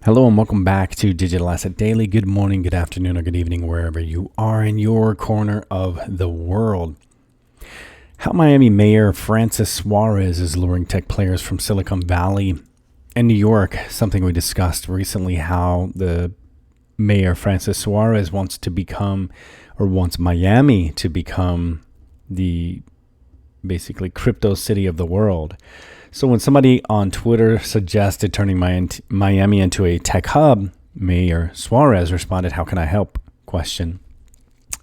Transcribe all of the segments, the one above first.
Hello and welcome back to Digital Asset Daily. Good morning, good afternoon, or good evening, wherever you are in your corner of the world. How Miami Mayor Francis Suarez is luring tech players from Silicon Valley and New York, something we discussed recently, how the Mayor Francis Suarez wants Miami to become the basically crypto city of the world. So when somebody on Twitter suggested turning Miami into a tech hub, Mayor Suarez responded, "How can I help?"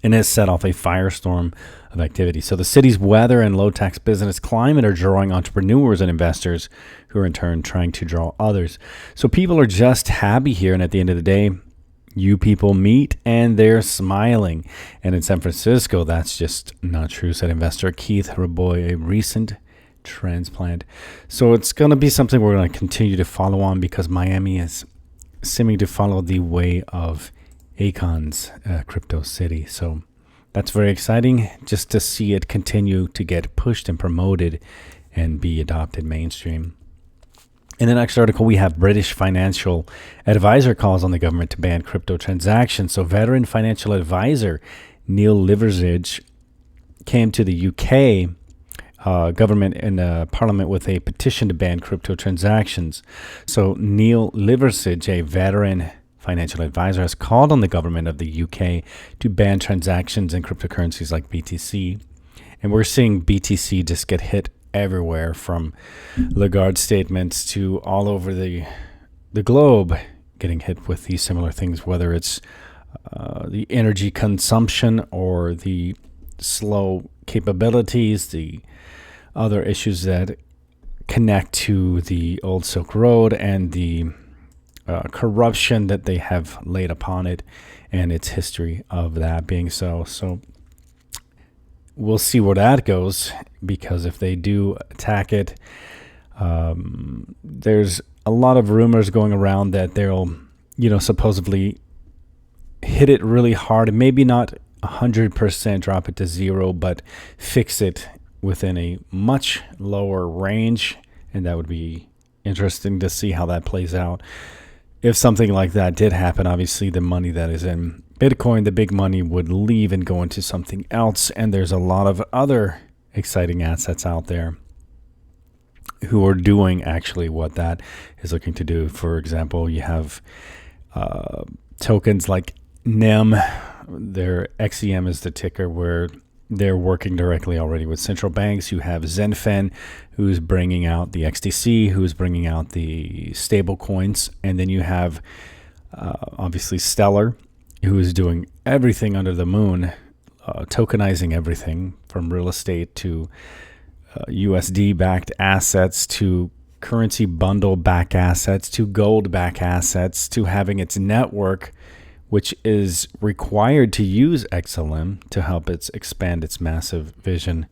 And it set off a firestorm of activity. So the city's weather and low tax business climate are drawing entrepreneurs and investors who are in turn trying to draw others. So people are just happy here. And at the end of the day, you people meet and they're smiling. And in San Francisco, that's just not true, said investor Keith Raboy, a recent transplant. So it's going to be something we're going to continue to follow on, because Miami is seeming to follow the way of Akon's crypto city. So that's very exciting just to see it continue to get pushed and promoted and be adopted mainstream. In the next article, we have British financial advisor calls on the government to ban crypto transactions. So veteran financial advisor Neil Liversidge came to the UK government and Parliament with a petition to ban crypto transactions. So Neil Liversidge, a veteran financial advisor, has called on the government of the UK to ban transactions in cryptocurrencies like BTC. And we're seeing BTC just get hit everywhere, from Lagarde statements to all over the globe getting hit with these similar things, whether it's the energy consumption or the slow capabilities, the other issues that connect to the old Silk Road and the corruption that they have laid upon it and its history of that being so. So we'll see where that goes, because if they do attack it, there's a lot of rumors going around that they'll, supposedly hit it really hard, maybe not 100% drop it to zero, but fix it within a much lower range. And that would be interesting to see how that plays out. If something like that did happen, obviously the money that is in Bitcoin, the big money, would leave and go into something else. And there's a lot of other exciting assets out there who are doing actually what that is looking to do. For example, you have tokens like NEM. Their XEM is the ticker, where they're working directly already with central banks. You have Zenfen, who's bringing out the XDC, who's bringing out the stable coins. And then you have obviously Stellar, who is doing everything under the moon, tokenizing everything from real estate to USD-backed assets to currency bundle-backed assets to gold-backed assets to having its network, which is required to use XLM to help it expand its massive vision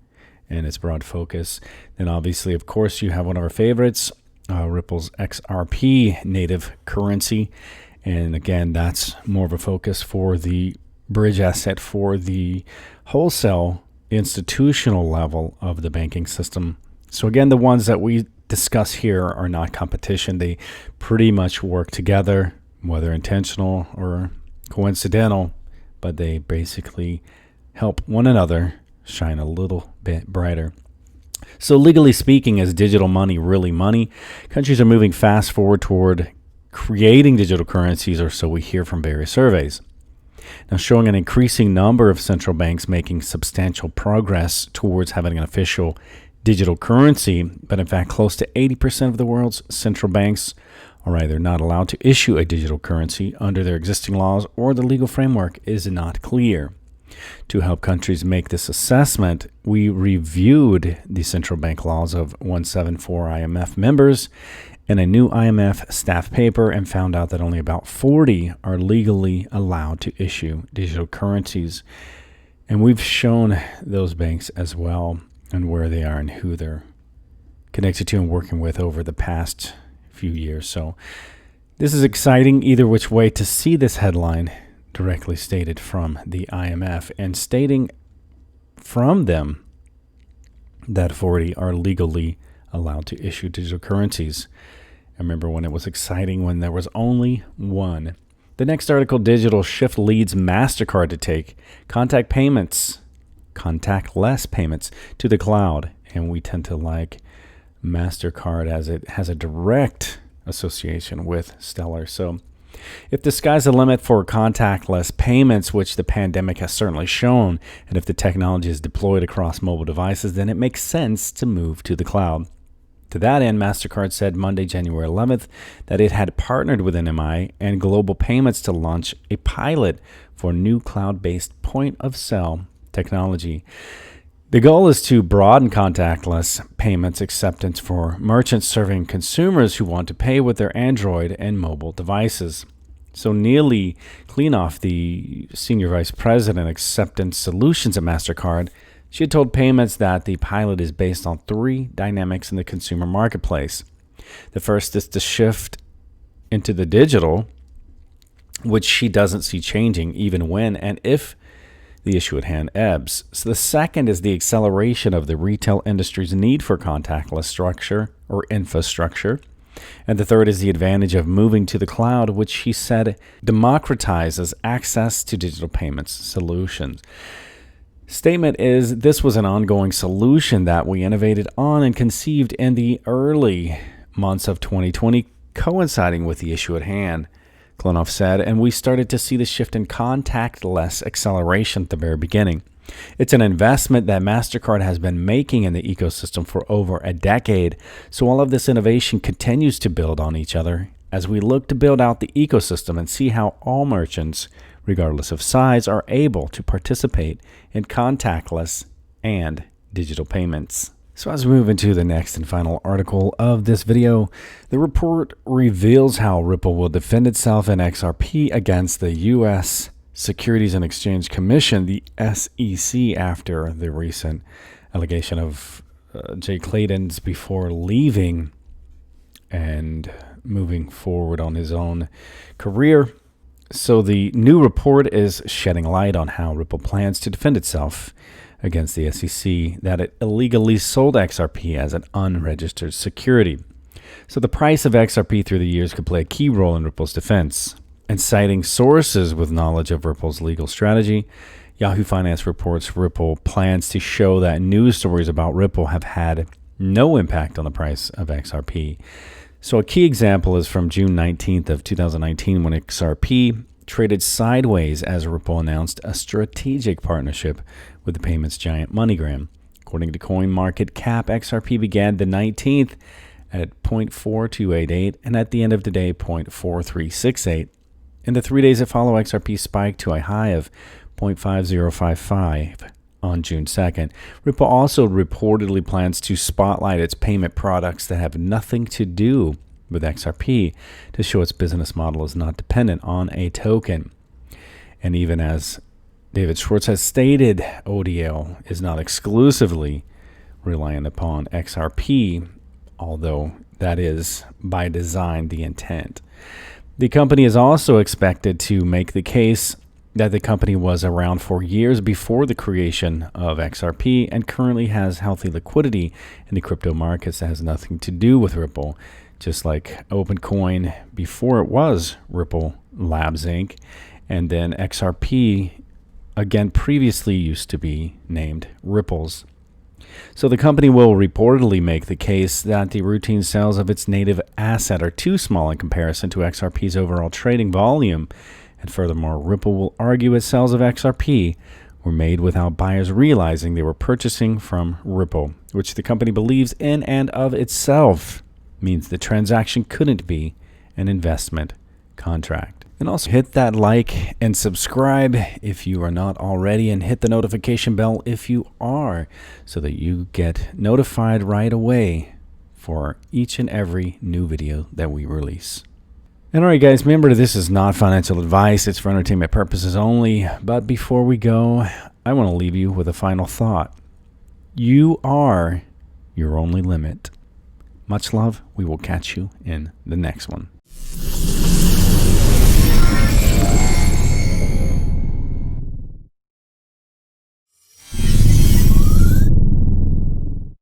and its broad focus. Then obviously, of course, you have one of our favorites, Ripple's XRP native currency. And again, that's more of a focus for the bridge asset for the wholesale institutional level of the banking system. So again, the ones that we discuss here are not competition. They pretty much work together, whether intentional or coincidental, but they basically help one another shine a little bit brighter. So legally speaking, is digital money really money? Countries are moving fast forward toward creating digital currencies, or so we hear from various surveys. Now, showing an increasing number of central banks making substantial progress towards having an official digital currency, but in fact, close to 80% of the world's central banks are either not allowed to issue a digital currency under their existing laws, or the legal framework is not clear. To help countries make this assessment, we reviewed the central bank laws of 174 IMF members in a new IMF staff paper and found out that only about 40 are legally allowed to issue digital currencies. And we've shown those banks as well and where they are and who they're connected to and working with over the past few years. So this is exciting either which way to see this headline directly stated from the IMF and stating from them that 40 are legally allowed to issue digital currencies. I remember when it was exciting when there was only one. The next article, Digital Shift leads Mastercard to take contactless payments to the cloud. And we tend to like Mastercard as it has a direct association with Stellar. So if the sky's the limit for contactless payments, which the pandemic has certainly shown, and if the technology is deployed across mobile devices, then it makes sense to move to the cloud. To that end, Mastercard said Monday, January 11th, that it had partnered with NMI and Global Payments to launch a pilot for new cloud-based point-of-sale technology. The goal is to broaden contactless payments acceptance for merchants serving consumers who want to pay with their Android and mobile devices. So Neely Klenoff, the Senior Vice President Acceptance Solutions at Mastercard, she had told Payments that the pilot is based on three dynamics in the consumer marketplace. The first is the shift into the digital, which she doesn't see changing even when and if the issue at hand ebbs. So the second is the acceleration of the retail industry's need for contactless structure or infrastructure. And the third is the advantage of moving to the cloud, which she said democratizes access to digital payments solutions. Statement is this was an ongoing solution that we innovated on and conceived in the early months of 2020, coinciding with the issue at hand, Klenoff said, and we started to see the shift in contactless acceleration at the very beginning. It's an investment that Mastercard has been making in the ecosystem for over a decade, so all of this innovation continues to build on each other as we look to build out the ecosystem and see how all merchants, regardless of size, are able to participate in contactless and digital payments. So as we move into the next and final article of this video, the report reveals how Ripple will defend itself in XRP against the U.S. Securities and Exchange Commission, the SEC, after the recent allegation of Jay Clayton's before leaving and moving forward on his own career. So the new report is shedding light on how Ripple plans to defend itself against the SEC that it illegally sold XRP as an unregistered security. So the price of XRP through the years could play a key role in Ripple's defense. And citing sources with knowledge of Ripple's legal strategy, Yahoo Finance reports Ripple plans to show that news stories about Ripple have had no impact on the price of XRP. So a key example is from June 19th of 2019 when XRP traded sideways as Ripple announced a strategic partnership with the payments giant MoneyGram. According to CoinMarketCap, XRP began the 19th at 0.4288 and at the end of the day 0.4368. In the 3 days that follow, XRP spiked to a high of 0.5055 on June 2nd. Ripple also reportedly plans to spotlight its payment products that have nothing to do with XRP to show its business model is not dependent on a token. And even as David Schwartz has stated, ODL is not exclusively reliant upon XRP, although that is by design the intent. The company is also expected to make the case that the company was around for years before the creation of XRP and currently has healthy liquidity in the crypto markets that has nothing to do with Ripple, just like OpenCoin before it was Ripple Labs Inc. And then XRP, again, previously used to be named Ripples. So the company will reportedly make the case that the routine sales of its native asset are too small in comparison to XRP's overall trading volume. And furthermore, Ripple will argue its sales of XRP were made without buyers realizing they were purchasing from Ripple, which the company believes in and of itself means the transaction couldn't be an investment contract. And also hit that like and subscribe if you are not already, and hit the notification bell if you are, so that you get notified right away for each and every new video that we release. And all right, guys, remember this is not financial advice. It's for entertainment purposes only. But before we go, I want to leave you with a final thought. You are your only limit. Much love. We will catch you in the next one.